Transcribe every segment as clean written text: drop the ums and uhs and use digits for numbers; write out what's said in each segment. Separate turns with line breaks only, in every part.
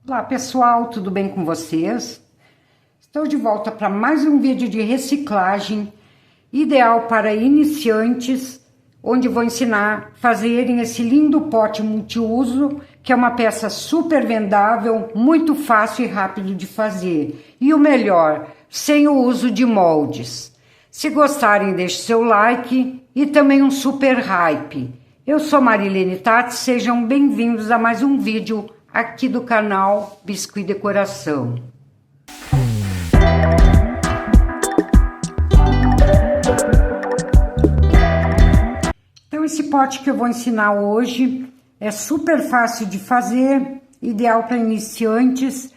Olá pessoal, tudo bem com vocês? Estou de volta para mais um vídeo de reciclagem ideal para iniciantes, onde vou ensinar a fazerem esse lindo pote multiuso, que é uma peça super vendável, muito fácil e rápido de fazer. E o melhor, sem o uso de moldes. Se gostarem, deixe seu like e também um super hype. Eu sou Marilene Tati, sejam bem-vindos a mais um vídeo aqui do canal Biscuit Decoração. Então esse pote que eu vou ensinar hoje é super fácil de fazer, ideal para iniciantes.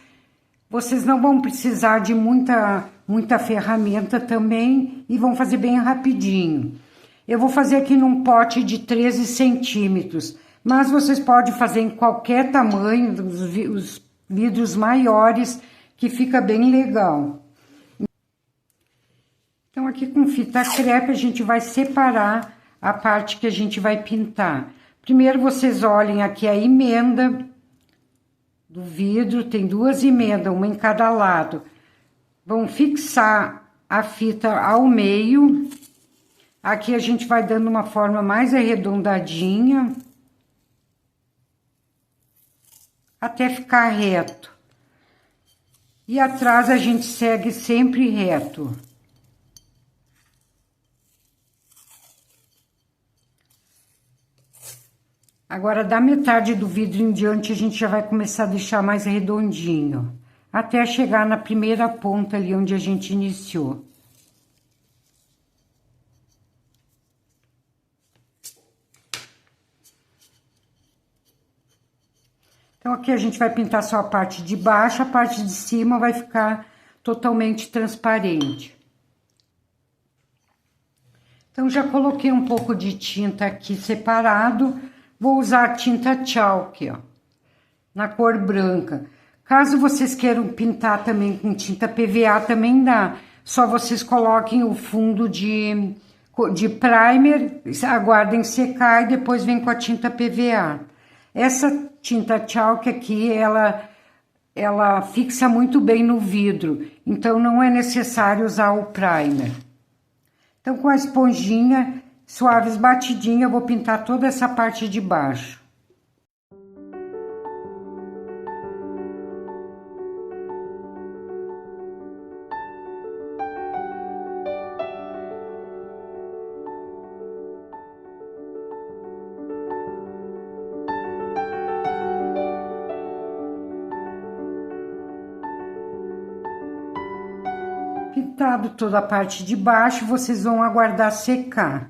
Vocês não vão precisar de muita ferramenta também e vão fazer bem rapidinho. Eu vou fazer aqui num pote de 13 centímetros, mas vocês podem fazer em qualquer tamanho, os vidros maiores, que fica bem legal. Então aqui com fita crepe a gente vai separar a parte que a gente vai pintar. Primeiro vocês olhem aqui a emenda do vidro, tem duas emendas, uma em cada lado. Vão fixar a fita ao meio. Aqui a gente vai dando uma forma mais arredondadinha, até ficar reto. E atrás a gente segue sempre reto. Agora, da metade do vidro em diante, a gente já vai começar a deixar mais redondinho, até chegar na primeira ponta ali onde a gente iniciou. Então, aqui a gente vai pintar só a parte de baixo, a parte de cima vai ficar totalmente transparente. Então, já coloquei um pouco de tinta aqui separado. Vou usar tinta chalk, ó, na cor branca. Caso vocês queiram pintar também com tinta PVA, também dá. Só vocês coloquem o fundo de primer, aguardem secar e depois vem com a tinta PVA. Essa tinta chalk aqui, ela fixa muito bem no vidro, então não é necessário usar o primer. Então, com a esponjinha, suaves batidinha, eu vou pintar toda essa parte de baixo. Pintado toda a parte de baixo, vocês vão aguardar secar.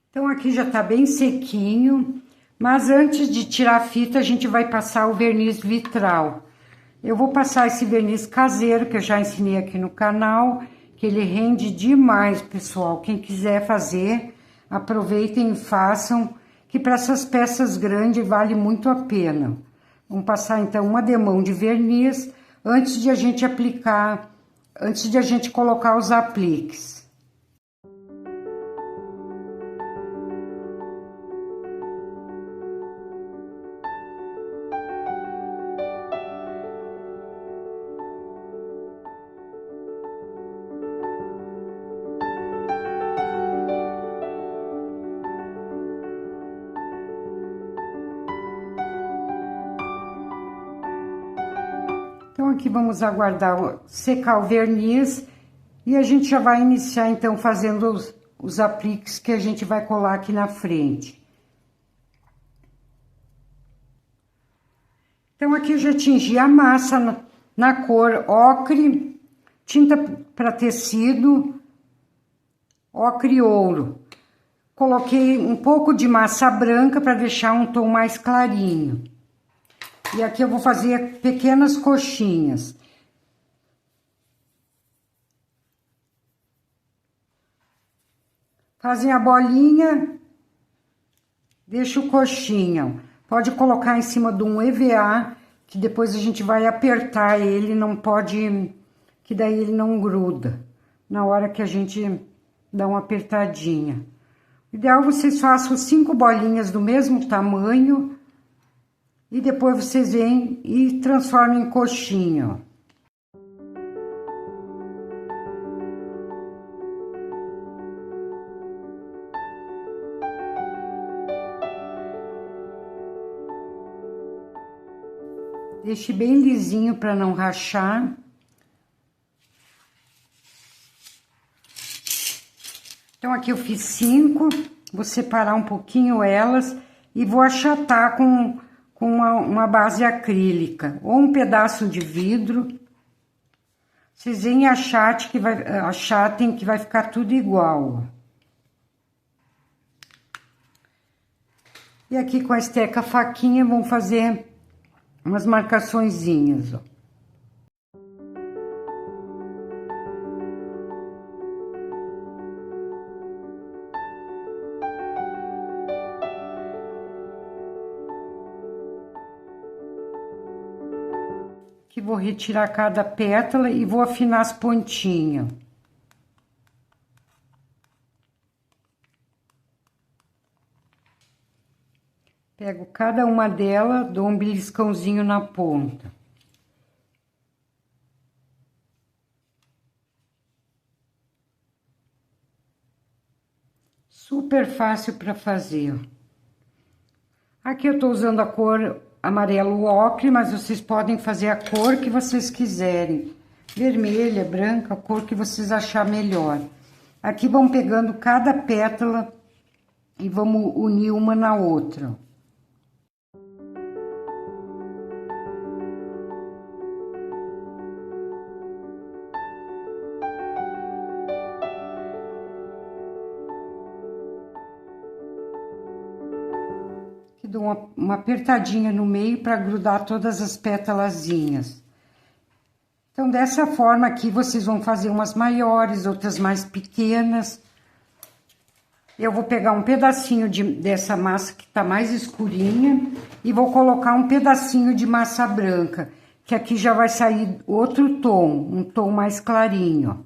Então, aqui já tá bem sequinho, mas antes de tirar a fita, a gente vai passar o verniz vitral. Eu vou passar esse verniz caseiro, que eu já ensinei aqui no canal, que ele rende demais, pessoal. Quem quiser fazer, aproveitem e façam, que para essas peças grandes vale muito a pena. Vamos passar, então, uma demão de verniz antes de a gente aplicar, antes de a gente colocar os apliques. Então, aqui vamos aguardar secar o verniz e a gente já vai iniciar, então, fazendo os apliques que a gente vai colar aqui na frente. Então, aqui eu já tingi a massa na cor ocre, tinta para tecido, ocre ouro. Coloquei um pouco de massa branca para deixar um tom mais clarinho. E aqui eu vou fazer pequenas coxinhas. Fazem a bolinha, deixa o coxinha. Pode colocar em cima de um EVA, que depois a gente vai apertar ele, não pode, que daí ele não gruda. Na hora que a gente dá uma apertadinha. O ideal é vocês façam 5 bolinhas do mesmo tamanho e depois vocês vêm e transformam em coxinha. Deixe bem lisinho para não rachar. Então, aqui eu fiz 5, vou separar um pouquinho elas e vou achatar com uma base acrílica ou um pedaço de vidro. Vocês vêm e achatem que vai ficar tudo igual. E aqui com a esteca faquinha vamos fazer umas marcaçõezinhas, ó. Aqui vou retirar cada pétala e vou afinar as pontinhas. Pego cada uma delas, dou um beliscãozinho na ponta. Super fácil para fazer. Aqui eu tô usando a cor amarelo ocre, mas vocês podem fazer a cor que vocês quiserem. Vermelha, branca, a cor que vocês achar melhor. Aqui vamos pegando cada pétala e vamos unir uma na outra. Dou uma apertadinha no meio para grudar todas as pétalazinhas. Então, dessa forma aqui, vocês vão fazer umas maiores, outras mais pequenas. Eu vou pegar um pedacinho dessa massa que tá mais escurinha e vou colocar um pedacinho de massa branca, que aqui já vai sair outro tom, um tom mais clarinho.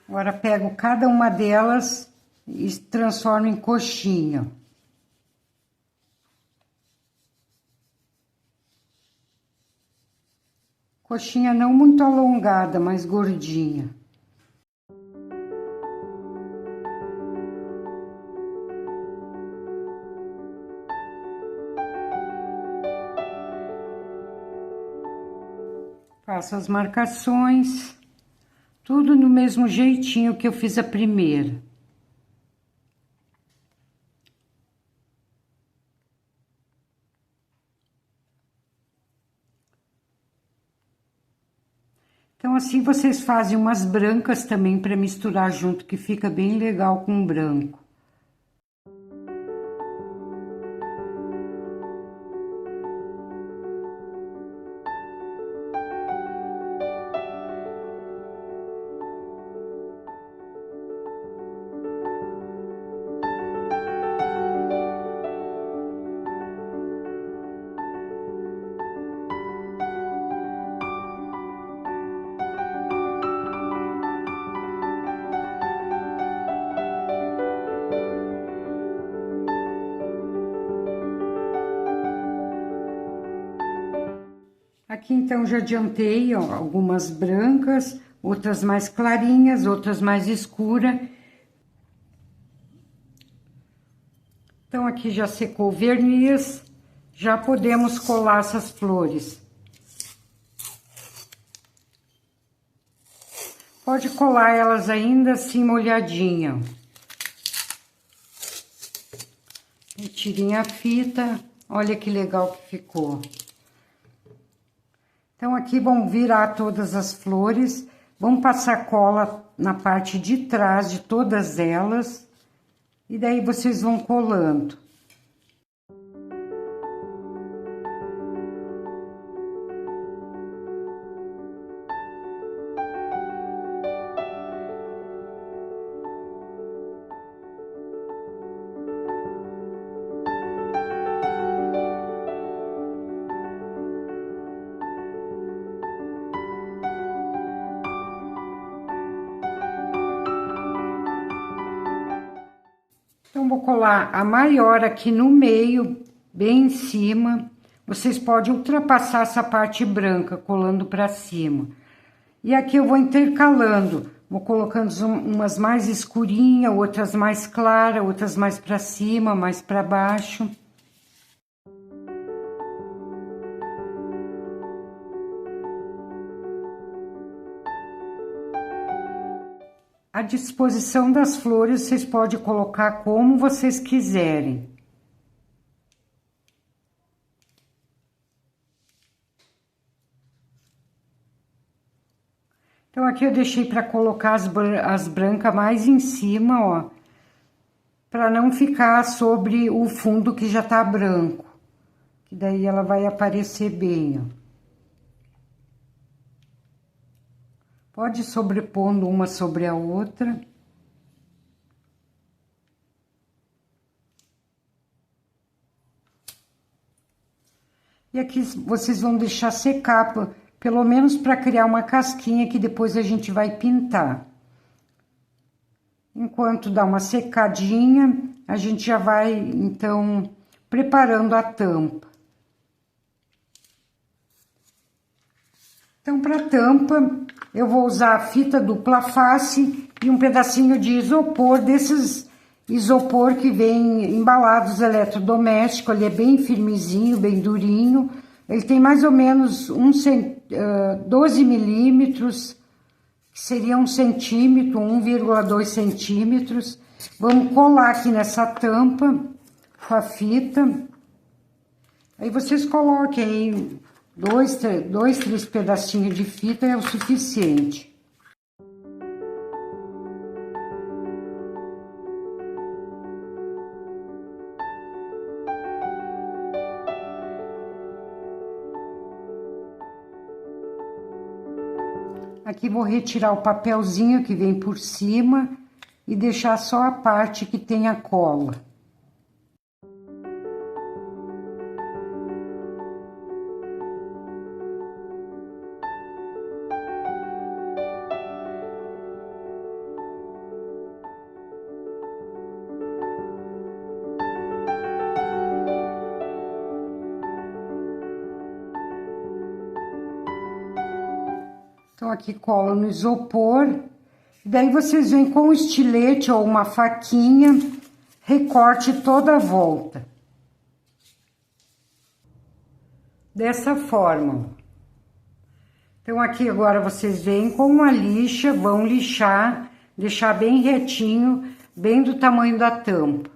Agora, pego cada uma delas e transformo em coxinha. Coxinha não muito alongada, mas gordinha. Faço as marcações. Tudo no mesmo jeitinho que eu fiz a primeira. Então, assim, vocês fazem umas brancas também para misturar junto, que fica bem legal com branco. Aqui, então, já adiantei, ó, algumas brancas, outras mais clarinhas, outras mais escuras. Então, aqui já secou o verniz, já podemos colar essas flores. Pode colar elas ainda assim molhadinha. Retirem a fita, olha que legal que ficou. Então, aqui vamos virar todas as flores, vamos passar cola na parte de trás de todas elas, e daí vocês vão colando. Então, vou colar a maior aqui no meio, bem em cima. Vocês podem ultrapassar essa parte branca, colando para cima. E aqui eu vou intercalando. Vou colocando umas mais escurinhas, outras mais claras, outras mais para cima, mais para baixo. A disposição das flores vocês podem colocar como vocês quiserem. Então, aqui eu deixei para colocar as brancas mais em cima, ó. Para não ficar sobre o fundo que já tá branco. Que daí ela vai aparecer bem, ó. Pode ir sobrepondo uma sobre a outra. E aqui vocês vão deixar secar, pelo menos para criar uma casquinha que depois a gente vai pintar. Enquanto dá uma secadinha, a gente já vai, então, preparando a tampa. Então, para tampa, eu vou usar a fita dupla face e um pedacinho de isopor, desses isopor que vem embalados eletrodoméstico. Ele é bem firmezinho, bem durinho. Ele tem mais ou menos 12 milímetros, que seria 1 centímetro, 1,2 centímetros. Vamos colar aqui nessa tampa com a fita. Aí vocês coloquem aí dois, três pedacinhos de fita, é o suficiente. Aqui vou retirar o papelzinho que vem por cima e deixar só a parte que tem a cola. Então, aqui colo no isopor. Daí, vocês vêm com um estilete ou uma faquinha, recorte toda a volta. Dessa forma. Então, aqui agora vocês vêm com uma lixa, vão lixar, deixar bem retinho, bem do tamanho da tampa.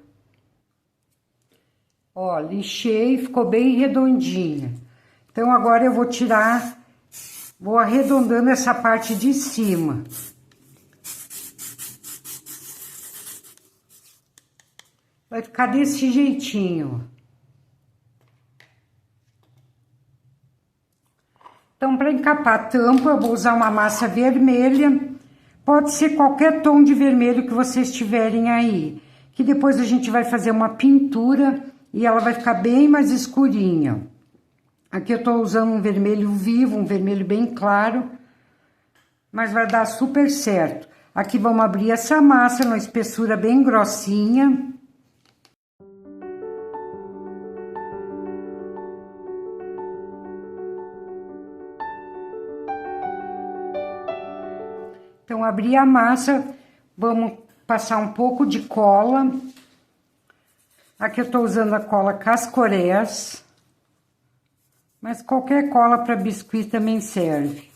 Ó, lixei, ficou bem redondinha. Então, agora eu vou tirar... Vou arredondando essa parte de cima. Vai ficar desse jeitinho. Então, para encapar a tampa, eu vou usar uma massa vermelha. Pode ser qualquer tom de vermelho que vocês tiverem aí. Que depois a gente vai fazer uma pintura e ela vai ficar bem mais escurinha. Aqui eu tô usando um vermelho vivo, um vermelho bem claro, mas vai dar super certo. Aqui vamos abrir essa massa numa espessura bem grossinha. Então, abrir a massa, vamos passar um pouco de cola. Aqui eu tô usando a cola Cascorés. Mas qualquer cola para biscuit também serve.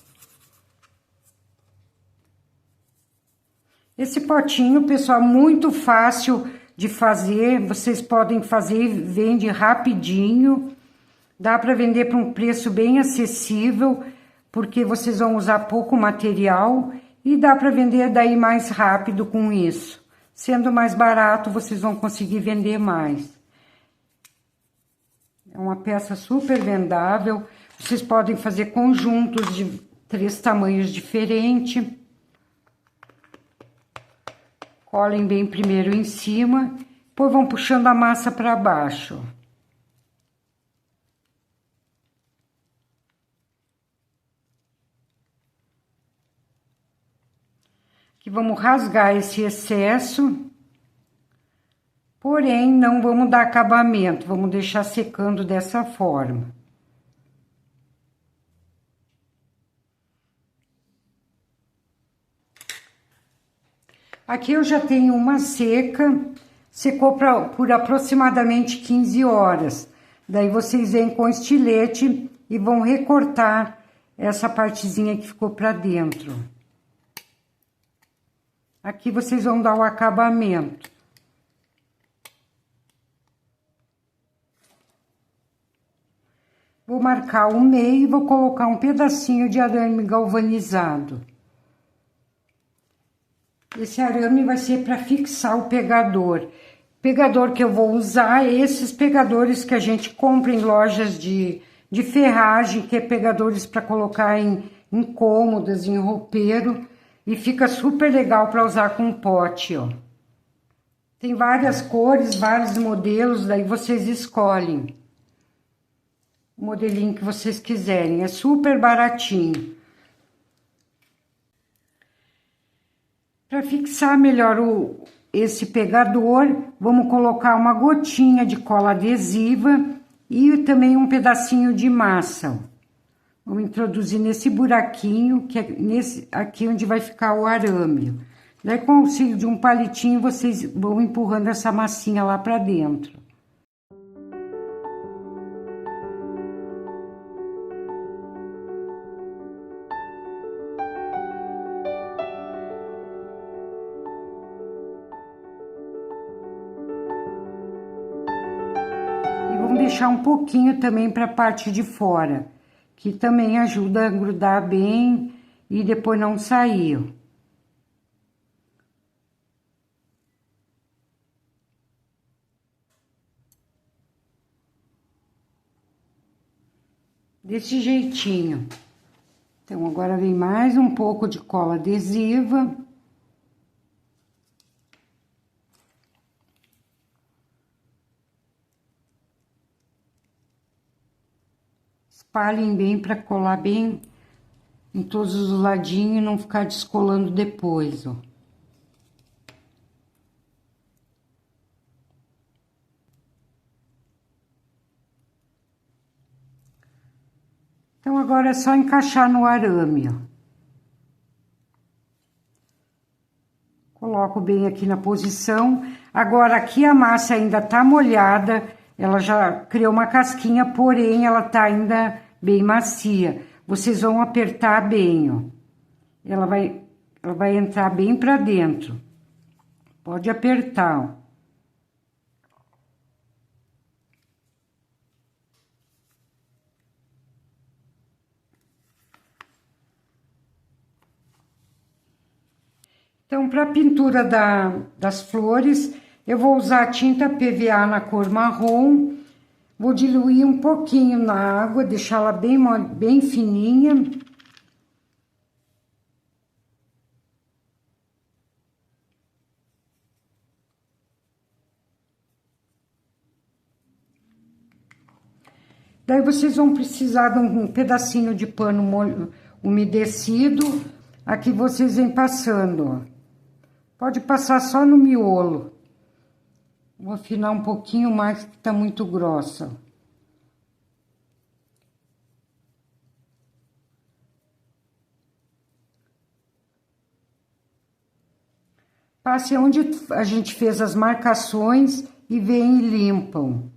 Esse potinho, pessoal, muito fácil de fazer. Vocês podem fazer, vende rapidinho. Dá para vender por um preço bem acessível, porque vocês vão usar pouco material. E dá para vender daí mais rápido com isso. Sendo mais barato, vocês vão conseguir vender mais. É uma peça super vendável. Vocês podem fazer conjuntos de 3 tamanhos diferentes. Colhem bem primeiro em cima, depois vão puxando a massa para baixo. Aqui vamos rasgar esse excesso. Porém, não vamos dar acabamento, vamos deixar secando dessa forma. Aqui eu já tenho uma seca, secou por aproximadamente 15 horas. Daí vocês vêm com estilete e vão recortar essa partezinha que ficou pra dentro. Aqui vocês vão dar o acabamento. Vou marcar o meio e vou colocar um pedacinho de arame galvanizado. Esse arame vai ser para fixar o pegador. O pegador que eu vou usar é esses pegadores que a gente compra em lojas de ferragem, que é pegadores para colocar em cômodas, em roupeiro. E fica super legal para usar com pote, ó. Tem várias cores, vários modelos, daí vocês escolhem o modelinho que vocês quiserem. É super baratinho. Para fixar melhor esse pegador, vamos colocar uma gotinha de cola adesiva e também um pedacinho de massa. Vou introduzir nesse buraquinho, que é aqui onde vai ficar o arame. Daí, com o auxílio de um palitinho, vocês vão empurrando essa massinha lá para dentro. E vamos deixar um pouquinho também para a parte de fora, que também ajuda a grudar bem e depois não sair. Desse jeitinho. Então, agora vem mais um pouco de cola adesiva. Espalhem bem para colar bem em todos os ladinhos e não ficar descolando depois, ó. Então, agora é só encaixar no arame, ó. Coloco bem aqui na posição. Agora, aqui a massa ainda tá molhada, ela já criou uma casquinha, porém, ela tá ainda bem macia. Vocês vão apertar bem, ó. Ela vai entrar bem pra dentro. Pode apertar, ó. Então, para a pintura das flores, eu vou usar a tinta PVA na cor marrom. Vou diluir um pouquinho na água, deixá-la bem fininha. Daí vocês vão precisar de um pedacinho de pano umedecido. Aqui vocês vêm passando, ó. Pode passar só no miolo. Vou afinar um pouquinho mais, que tá muito grossa. Passe onde a gente fez as marcações e vem e limpam.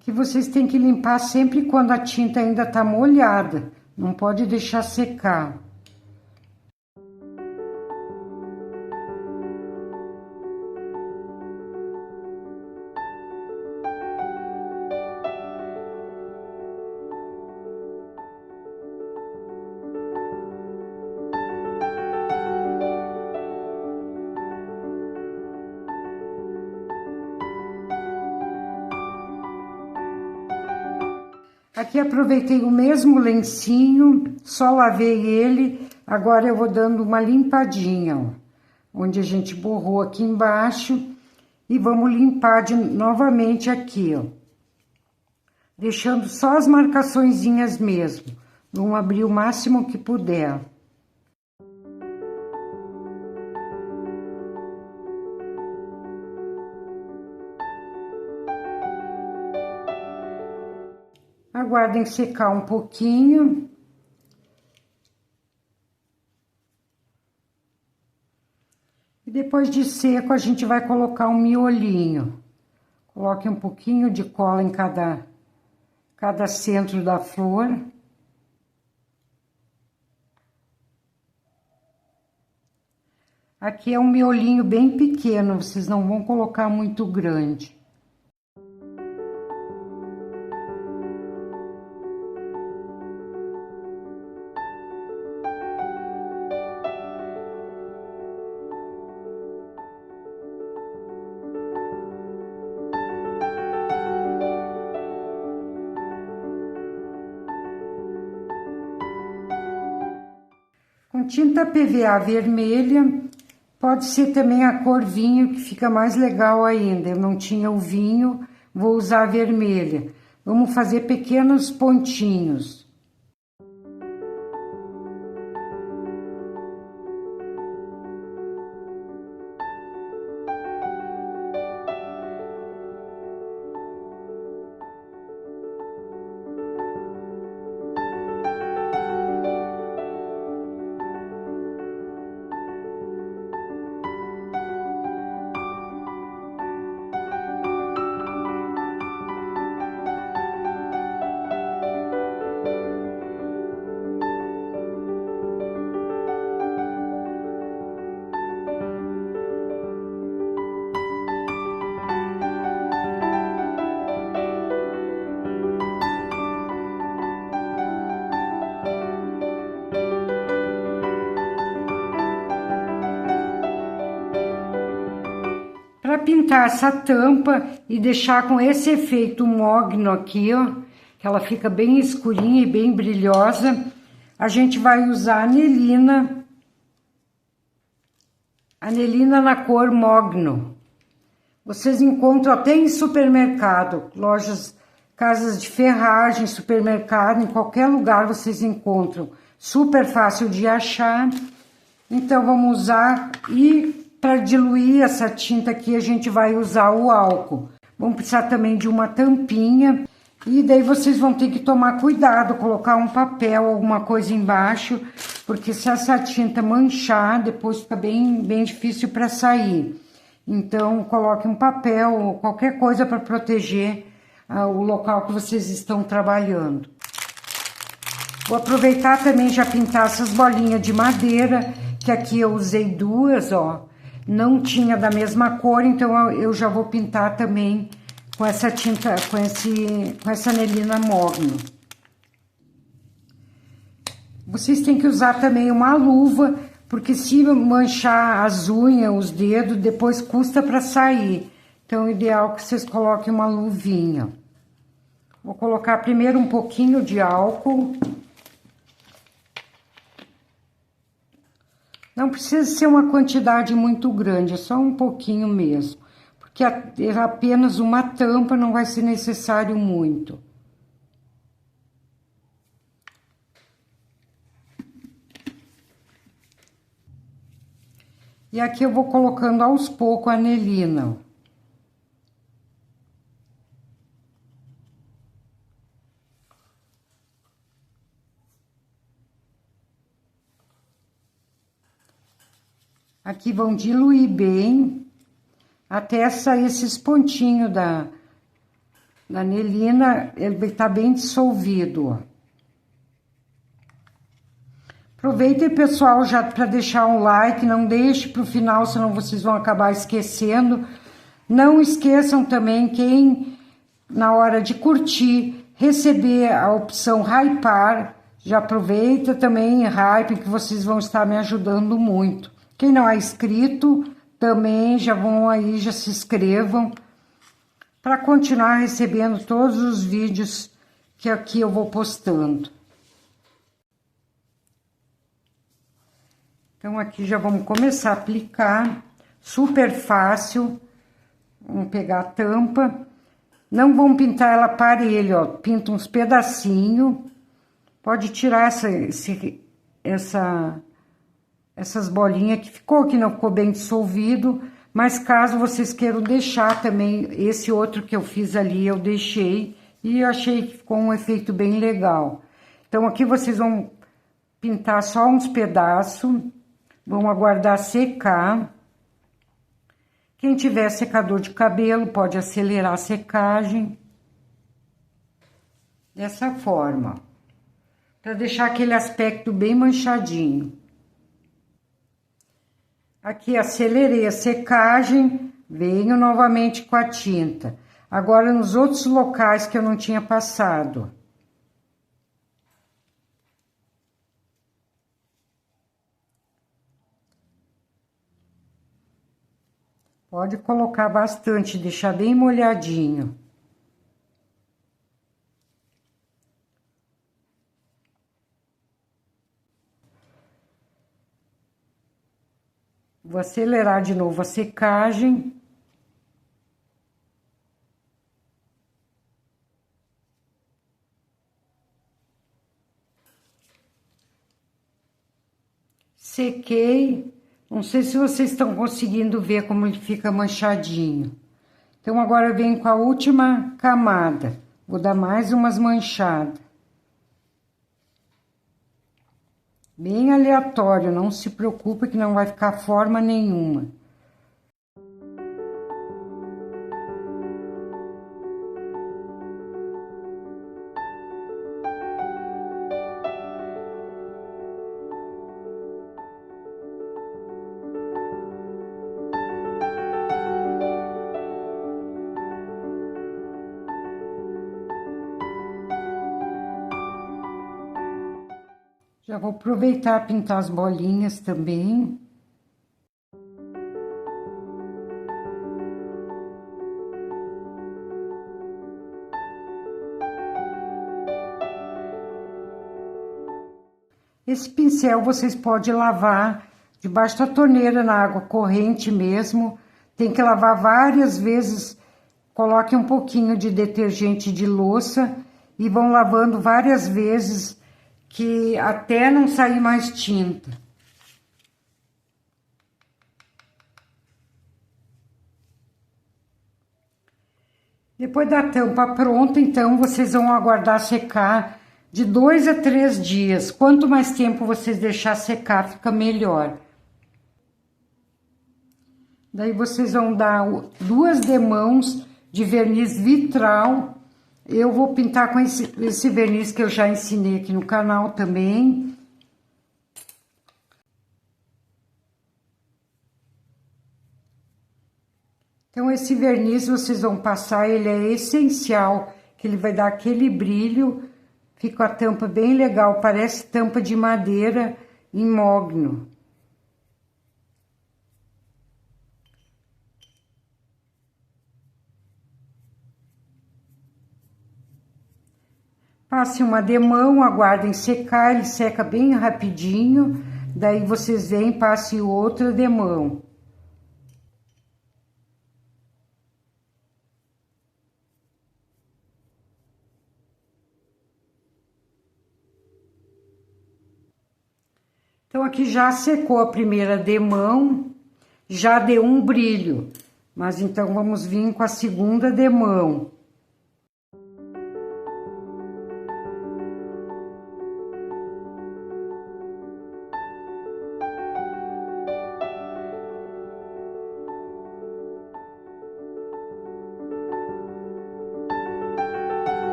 Que vocês têm que limpar sempre quando a tinta ainda tá molhada, não pode deixar secar. Aqui aproveitei o mesmo lencinho, só lavei ele, agora eu vou dando uma limpadinha, ó, onde a gente borrou aqui embaixo, e vamos limpar novamente aqui, ó, deixando só as marcaçõezinhas mesmo, vamos abrir o máximo que puder. Aguardem secar um pouquinho. E depois de seco, a gente vai colocar um miolinho. Coloque um pouquinho de cola em cada centro da flor. Aqui é um miolinho bem pequeno, vocês não vão colocar muito grande. Com tinta PVA vermelha, pode ser também a cor vinho, que fica mais legal ainda. Eu não tinha o vinho, vou usar a vermelha. Vamos fazer pequenos pontinhos. Para pintar essa tampa e deixar com esse efeito mogno aqui, ó, que ela fica bem escurinha e bem brilhosa, a gente vai usar anelina na cor mogno. Vocês encontram até em supermercado, lojas, casas de ferragem, supermercado, em qualquer lugar vocês encontram. Super fácil de achar. Então vamos usar, e para diluir essa tinta aqui a gente vai usar o álcool. Vamos precisar também de uma tampinha, e daí vocês vão ter que tomar cuidado, colocar um papel, alguma coisa embaixo, porque se essa tinta manchar, depois fica bem difícil para sair. Então coloque um papel ou qualquer coisa para proteger o local que vocês estão trabalhando. Vou aproveitar também já pintar essas bolinhas de madeira, que aqui eu usei duas, ó. Não tinha da mesma cor, então eu já vou pintar também com essa tinta, com essa anelina mogno. Vocês têm que usar também uma luva, porque se manchar as unhas, os dedos, depois custa para sair. Então, o ideal é que vocês coloquem uma luvinha. Vou colocar primeiro um pouquinho de álcool. Não precisa ser uma quantidade muito grande, é só um pouquinho mesmo. Porque apenas uma tampa não vai ser necessário muito. E aqui eu vou colocando aos poucos a anelina. Aqui vão diluir bem, até sair esses pontinhos da anelina, ele vai estar bem dissolvido, ó. Aproveitem, pessoal, já para deixar um like, não deixe para o final, senão vocês vão acabar esquecendo. Não esqueçam também, quem, na hora de curtir, receber a opção hypar, já aproveita também, hype, que vocês vão estar me ajudando muito. Quem não é inscrito, também já vão aí, já se inscrevam, para continuar recebendo todos os vídeos que aqui eu vou postando. Então, aqui já vamos começar a aplicar, super fácil. Vamos pegar a tampa, não vamos pintar ela parelha, ó, pinta uns pedacinhos, pode tirar essas bolinhas que não ficou bem dissolvido, mas caso vocês queiram deixar também, esse outro que eu fiz ali, eu deixei, e eu achei que ficou um efeito bem legal. Então, aqui vocês vão pintar só uns pedaços, vão aguardar secar. Quem tiver secador de cabelo, pode acelerar a secagem. Dessa forma, para deixar aquele aspecto bem manchadinho. Aqui, acelerei a secagem, venho novamente com a tinta. Agora, nos outros locais que eu não tinha passado. Pode colocar bastante, deixar bem molhadinho. Vou acelerar de novo a secagem. Sequei. Não sei se vocês estão conseguindo ver como ele fica manchadinho. Então, agora eu venho com a última camada. Vou dar mais umas manchadas. Bem aleatório, não se preocupe que não vai ficar forma nenhuma. Já vou aproveitar pintar as bolinhas também. Esse pincel vocês podem lavar debaixo da torneira na água corrente mesmo. Tem que lavar várias vezes. Coloque um pouquinho de detergente de louça e vão lavando várias vezes, que até não sair mais tinta. Depois da tampa pronta, então, vocês vão aguardar secar de 2 a 3 dias. Quanto mais tempo vocês deixar secar, fica melhor. Daí vocês vão dar 2 demãos de verniz vitral. Eu vou pintar com esse verniz que eu já ensinei aqui no canal também. Então, esse verniz vocês vão passar, ele é essencial, que ele vai dar aquele brilho. Fica a tampa bem legal, parece tampa de madeira em mogno. Passe uma demão, aguardem secar, ele seca bem rapidinho. Daí vocês vêm, passe outra demão. Então, aqui já secou a primeira demão, já deu um brilho. Mas então, vamos vir com a segunda demão.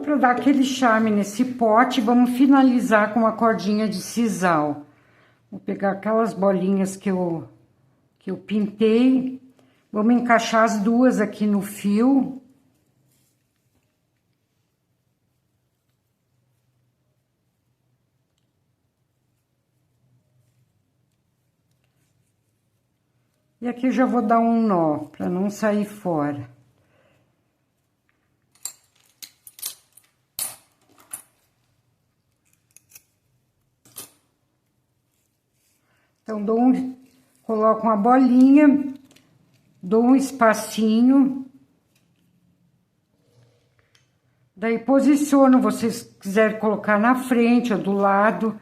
Para dar aquele charme nesse pote, vamos finalizar com uma cordinha de sisal. Vou pegar aquelas bolinhas que eu pintei, vamos encaixar as duas aqui no fio. E aqui eu já vou dar um nó, para não sair fora. Então, coloco uma bolinha, dou um espacinho. Daí, posiciono, vocês quiserem colocar na frente ou do lado.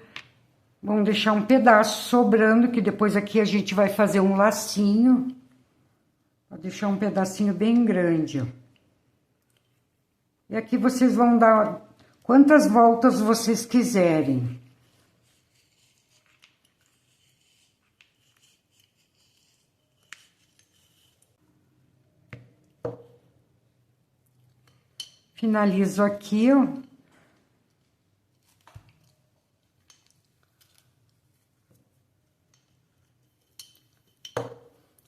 Vamos deixar um pedaço sobrando, que depois aqui a gente vai fazer um lacinho. Vou deixar um pedacinho bem grande, ó. E aqui vocês vão dar quantas voltas vocês quiserem. Finalizo aqui, ó.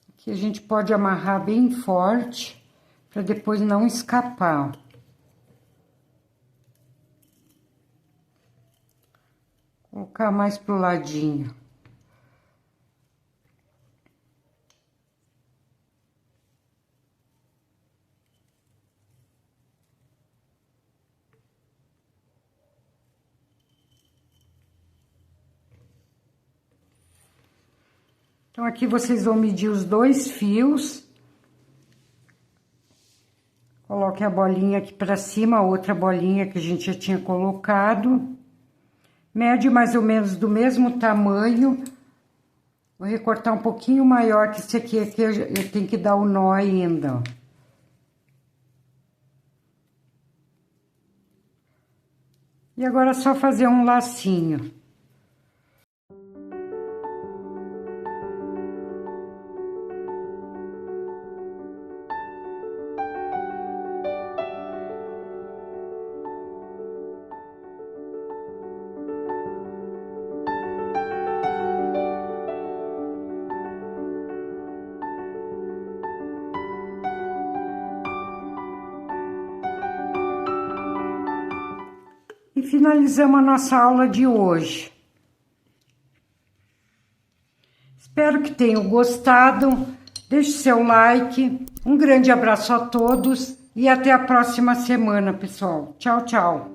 Aqui a gente pode amarrar bem forte, para depois não escapar, ó. Colocar mais pro ladinho. Então, aqui vocês vão medir os 2 fios. Coloque a bolinha aqui pra cima, a outra bolinha que a gente já tinha colocado. Mede mais ou menos do mesmo tamanho. Vou recortar um pouquinho maior que esse aqui, eu tenho que dar o nó ainda, ó. E agora é só fazer um lacinho. E finalizamos a nossa aula de hoje. Espero que tenham gostado. Deixe seu like. Um grande abraço a todos e até a próxima semana, pessoal. Tchau, tchau.